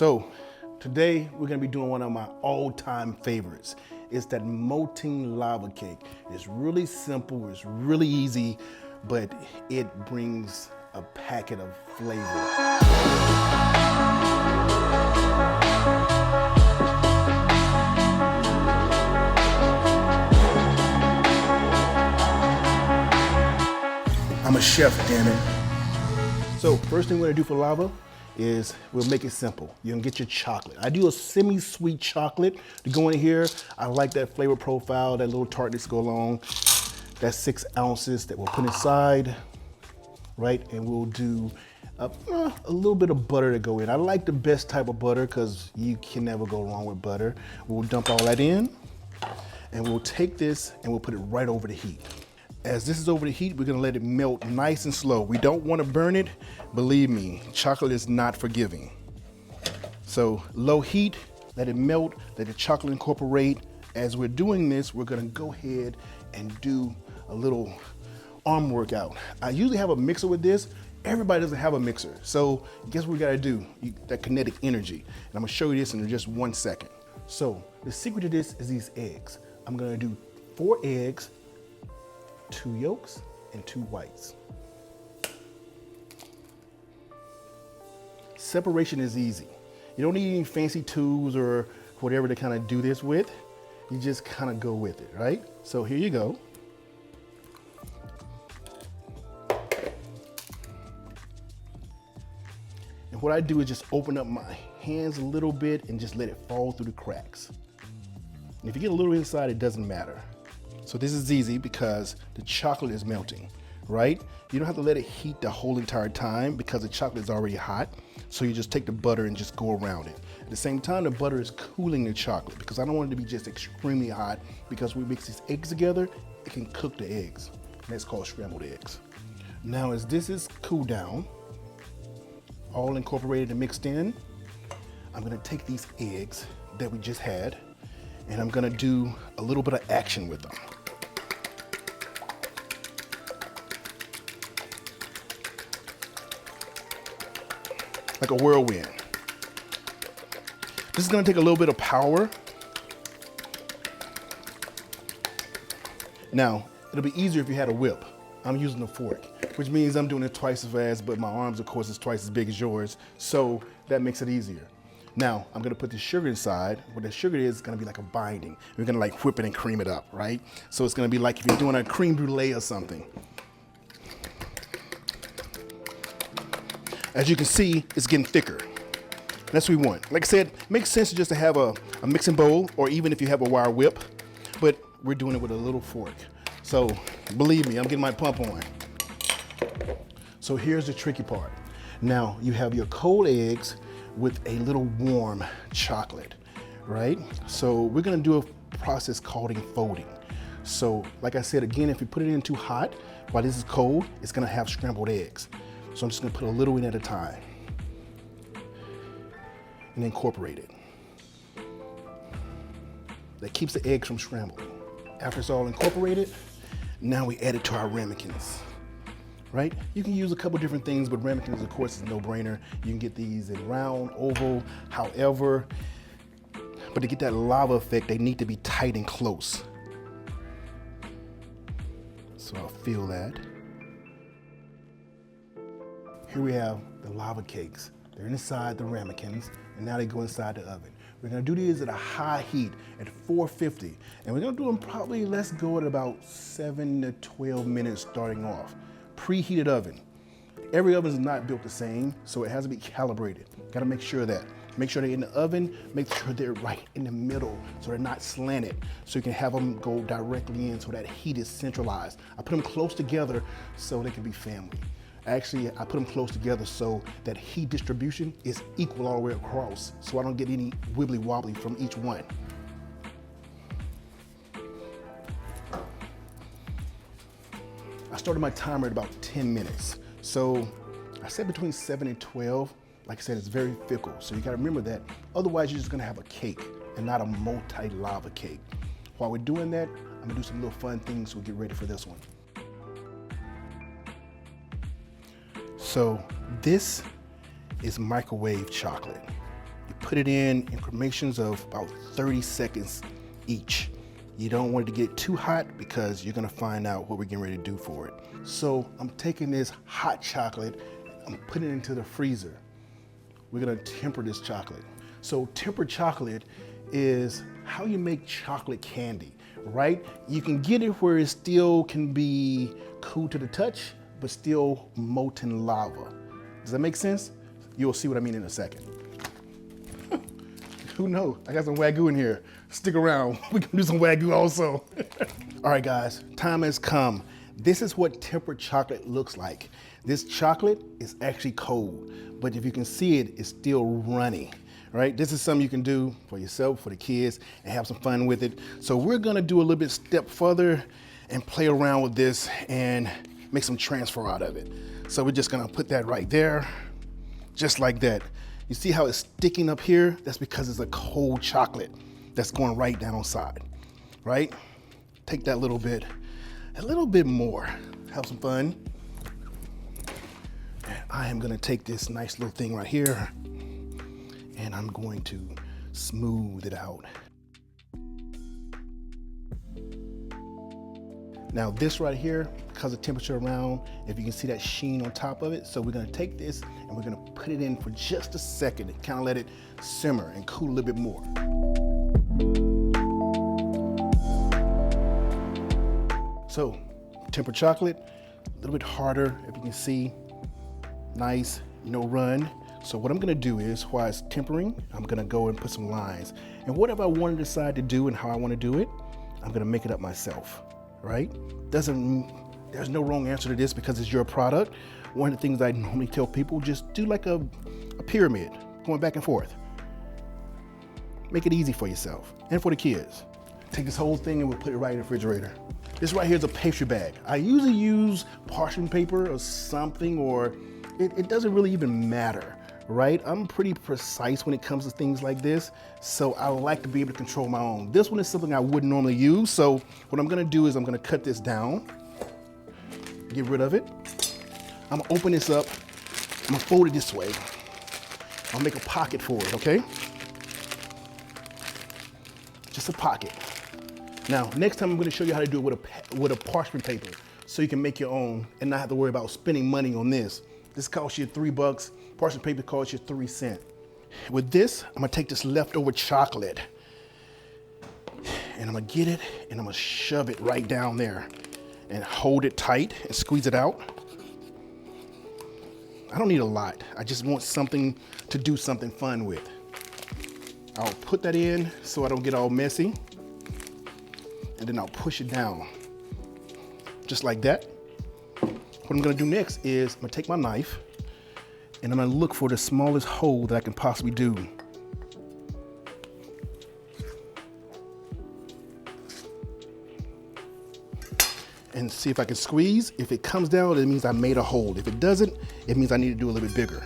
So today we're gonna be doing one of my all-time favorites. It's that molten lava cake. It's really simple, it's really easy, but it brings a packet of flavor. I'm a chef, damn it. So first thing we're gonna do for lava is we'll make it simple. You can get your chocolate. I do a semi-sweet chocolate to go in here. I like that flavor profile, that little tartness to go along. That's 6 ounces that we'll put inside, right? And we'll do a little bit of butter to go in. I like the best type of butter because you can never go wrong with butter. We'll dump all that in and we'll take this and we'll put it right over the heat. As this is over the heat, we're gonna let it melt nice and slow. We don't wanna burn it. Believe me, chocolate is not forgiving. So low heat, let it melt, let the chocolate incorporate. As we're doing this, we're gonna go ahead and do a little arm workout. I usually have a mixer with this. Everybody doesn't have a mixer. So guess what we gotta do? That kinetic energy. And I'm gonna show you this in just 1 second. So the secret to this is these eggs. I'm gonna do 4 eggs, 2 yolks and 2 whites. Separation is easy. You don't need any fancy tools or whatever to kind of do this with. You just kind of go with it, right? So here you go. And what I do is just open up my hands a little bit and just let it fall through the cracks. And if you get a little inside, it doesn't matter. So this is easy because the chocolate is melting, right? You don't have to let it heat the whole entire time because the chocolate is already hot. So you just take the butter and just go around it. At the same time, the butter is cooling the chocolate because I don't want it to be just extremely hot because when we mix these eggs together, it can cook the eggs. And that's called scrambled eggs. Now as this is cooled down, all incorporated and mixed in, I'm gonna take these eggs that we just had and I'm gonna do a little bit of action with them. Like a whirlwind. This is gonna take a little bit of power. Now, it'll be easier if you had a whip. I'm using a fork, which means I'm doing it twice as fast, but my arms, of course, is twice as big as yours, so that makes it easier. Now, I'm gonna put the sugar inside. What the sugar is gonna be like a binding. We're gonna like whip it and cream it up, right? So it's gonna be like if you're doing a creme brulee or something. As you can see, it's getting thicker. That's what we want. Like I said, it makes sense just to have a mixing bowl or even if you have a wire whip, but we're doing it with a little fork. So believe me, I'm getting my pump on. So here's the tricky part. Now you have your cold eggs with a little warm chocolate, right? So we're gonna do a process called enfolding. So like I said, again, if you put it in too hot, while this is cold, it's gonna have scrambled eggs. So I'm just gonna put a little in at a time and incorporate it. That keeps the eggs from scrambling. After it's all incorporated, now we add it to our ramekins, right? You can use a couple different things, but ramekins, of course, is a no-brainer. You can get these in round, oval, however, but to get that lava effect, they need to be tight and close. So I'll fill that. Here we have the lava cakes. They're inside the ramekins, and now they go inside the oven. We're gonna do these at a high heat at 450, and we're gonna do them probably, let's go at about 7 to 12 minutes starting off. Preheated oven. Every oven is not built the same, so it has to be calibrated. Gotta make sure of that. Make sure they're in the oven, make sure they're right in the middle, so they're not slanted, so you can have them go directly in so that heat is centralized. I put them close together so they can be family. Actually, I put them close together so that heat distribution is equal all the way across, so I don't get any wibbly wobbly from each one. I started my timer at about 10 minutes. So I said between 7 and 12. Like I said, it's very fickle, so you gotta remember that. Otherwise, you're just gonna have a cake and not a multi-lava cake. While we're doing that, I'm gonna do some little fun things so we get ready for this one. So this is microwave chocolate. You put it in increments of about 30 seconds each. You don't want it to get too hot because you're gonna find out what we're getting ready to do for it. So I'm taking this hot chocolate, I'm putting it into the freezer. We're gonna temper this chocolate. So tempered chocolate is how you make chocolate candy, right? You can get it where it still can be cool to the touch, but still molten lava. Does that make sense? You'll see what I mean in a second. Who knows? I got some Wagyu in here. Stick around, we can do some Wagyu also. All right guys, time has come. This is what tempered chocolate looks like. This chocolate is actually cold, but if you can see it, it's still runny, right? This is something you can do for yourself, for the kids, and have some fun with it. So we're gonna do a little bit step further and play around with this and make some transfer out of it. So we're just gonna put that right there, just like that. You see how it's sticking up here? That's because it's a cold chocolate that's going right down on side, right? Take that little bit, a little bit more. Have some fun. And I am gonna take this nice little thing right here and I'm going to smooth it out. Now this right here, because of temperature around, if you can see that sheen on top of it, so we're gonna take this and we're gonna put it in for just a second and kind of let it simmer and cool a little bit more. So, tempered chocolate, a little bit harder, if you can see, nice, no run. So what I'm gonna do is, while it's tempering, I'm gonna go and put some lines. And whatever I want to decide to do and how I wanna do it, I'm gonna make it up myself, right? There's no wrong answer to this because it's your product. One of the things I normally tell people, just do like a pyramid, going back and forth. Make it easy for yourself and for the kids. Take this whole thing and we'll put it right in the refrigerator. This right here is a pastry bag. I usually use parchment paper or something, or it doesn't really even matter, right? I'm pretty precise when it comes to things like this, so I like to be able to control my own. This one is something I wouldn't normally use, so what I'm gonna do is I'm gonna cut this down, get rid of it. I'm gonna open this up, I'm gonna fold it this way. I'll make a pocket for it, okay? Just a pocket. Now, next time I'm gonna show you how to do it with a parchment paper so you can make your own and not have to worry about spending money on this. This costs you $3. Parchment paper costs you 3 cents. With this, I'm gonna take this leftover chocolate and I'm gonna get it and I'm gonna shove it right down there and hold it tight and squeeze it out. I don't need a lot. I just want something to do something fun with. I'll put that in so I don't get all messy. And then I'll push it down, just like that. What I'm gonna do next is I'm gonna take my knife and I'm gonna look for the smallest hole that I can possibly do. And see if I can squeeze. If it comes down, it means I made a hole. If it doesn't, it means I need to do a little bit bigger.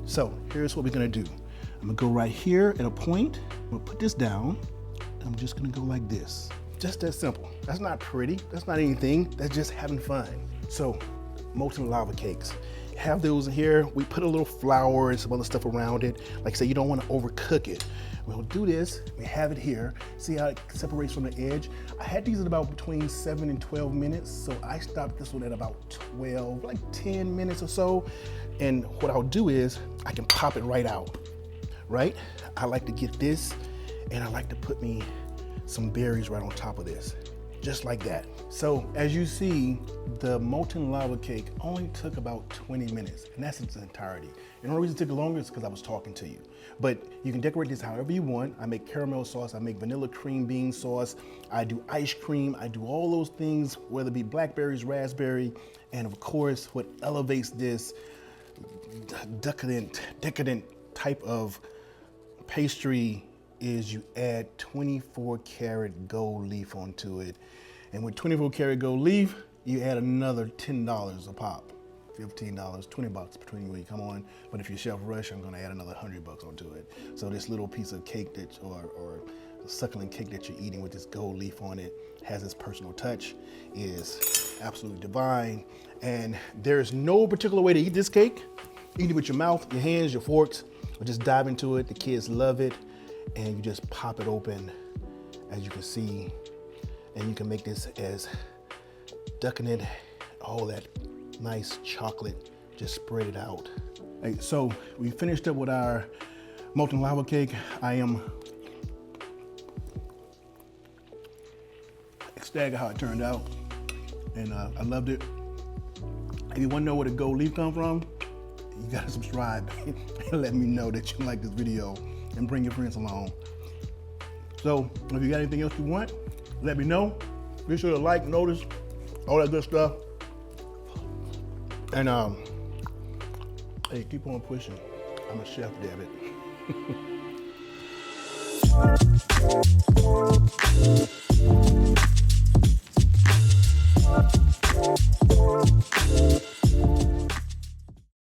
So here's what we're gonna do. I'm gonna go right here at a point. I'm gonna put this down. And I'm just gonna go like this. Just that simple. That's not pretty. That's not anything. That's just having fun. So, molten lava cakes. Have those in here. We put a little flour and some other stuff around it. Like I say, you don't want to overcook it. We'll do this. We have it here. See how it separates from the edge? I had these at about between 7 and 12 minutes. So I stopped this one at about 12, like 10 minutes or so. And what I'll do is I can pop it right out, right? I like to get this and I like to put me some berries right on top of this, just like that. So as you see, the molten lava cake only took about 20 minutes, and that's its entirety. And the only reason it took longer is because I was talking to you. But you can decorate this however you want. I make caramel sauce, I make vanilla cream bean sauce, I do ice cream, I do all those things, whether it be blackberries, raspberry, and of course, what elevates this decadent type of pastry is you add 24 karat gold leaf onto it. And with 24 karat gold leaf, you add another $10 a pop, $15, 20 bucks between you, come on. But if you're Chef Rush, I'm gonna add another 100 bucks onto it. So this little piece of cake that, or succulent cake that you're eating with this gold leaf on it has this personal touch, is absolutely divine. And there's no particular way to eat this cake. Eat it with your mouth, your hands, your forks, just dive into it. The kids love it, and you just pop it open, as you can see, and you can make this as decadent, all that nice chocolate, just spread it out. Hey, so we finished up with our molten lava cake. I am ecstatic how it turned out, and I loved it. If you want to know where the gold leaf come from, you gotta subscribe and let me know that you like this video, and bring your friends along. So if you got anything else you want, let me know. Be sure to like, notice, all that good stuff. And hey, keep on pushing. I'm a chef, damn it.